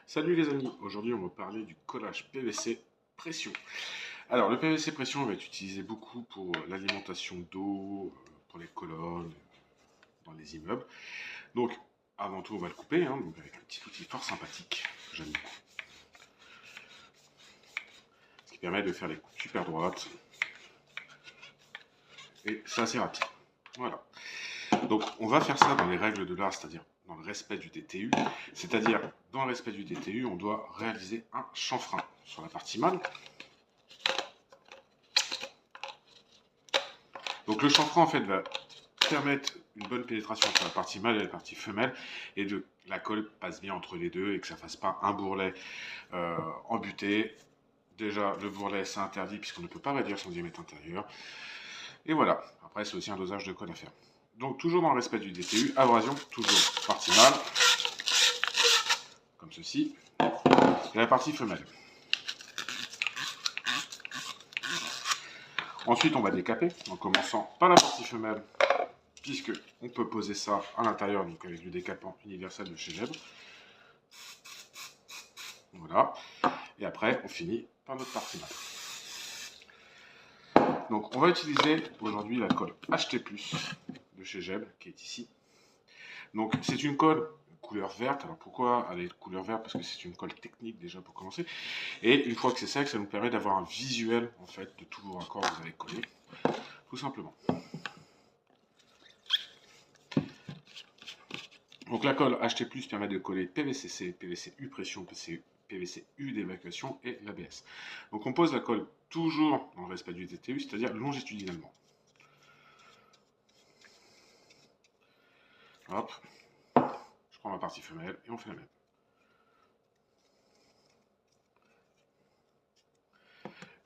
Salut les amis, aujourd'hui on va parler du collage PVC pression. Alors le PVC pression va être utilisé beaucoup pour l'alimentation d'eau, pour les colonnes, dans les immeubles. Donc avant tout on va le couper, donc avec un petit outil fort sympathique que j'aime beaucoup. Ce qui permet de faire les coupes super droites. Et c'est assez rapide. Voilà. Donc on va faire ça dans les règles de l'art, c'est-à-dire dans le respect du DTU. C'est-à-dire dans le respect du DTU, on doit réaliser un chanfrein sur la partie mâle. Donc le chanfrein en fait va permettre une bonne pénétration entre la partie mâle et la partie femelle et que la colle passe bien entre les deux et que ça ne fasse pas un bourrelet embuté. Déjà le bourrelet c'est interdit puisqu'on ne peut pas réduire son diamètre intérieur. Et voilà, après c'est aussi un dosage de colle à faire. Donc toujours dans le respect du DTU, abrasion, toujours partie mâle, comme ceci, et la partie femelle. Ensuite on va décaper en commençant par la partie femelle, puisque on peut poser ça à l'intérieur, donc avec le décapant universel de chez Gèbre. Voilà. Et après, on finit par notre partie mâle. Donc, on va utiliser aujourd'hui la colle HT+, de chez Gèbre, qui est ici. Donc, c'est une colle couleur verte. Alors, pourquoi elle est couleur verte? Parce que c'est une colle technique, déjà, pour commencer. Et une fois que c'est sec, ça nous permet d'avoir un visuel, en fait, de tous vos raccords que vous avez collés. Tout simplement. Donc la colle HT+, permet de coller PVCC, PVCU pression, PVCU d'évacuation et l'ABS. Donc on pose la colle toujours dans le respect du DTU, c'est-à-dire longitudinalement. Hop, je prends ma partie femelle et on fait la même.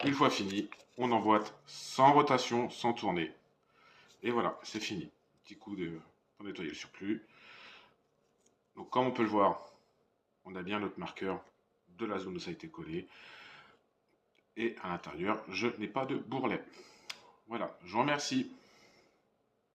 Une fois fini, on emboîte sans rotation, sans tourner. Et voilà, c'est fini. Petit coup pour nettoyer le surplus. Donc comme on peut le voir, on a bien notre marqueur de la zone où ça a été collé. Et à l'intérieur, je n'ai pas de bourrelet. Voilà, je vous remercie.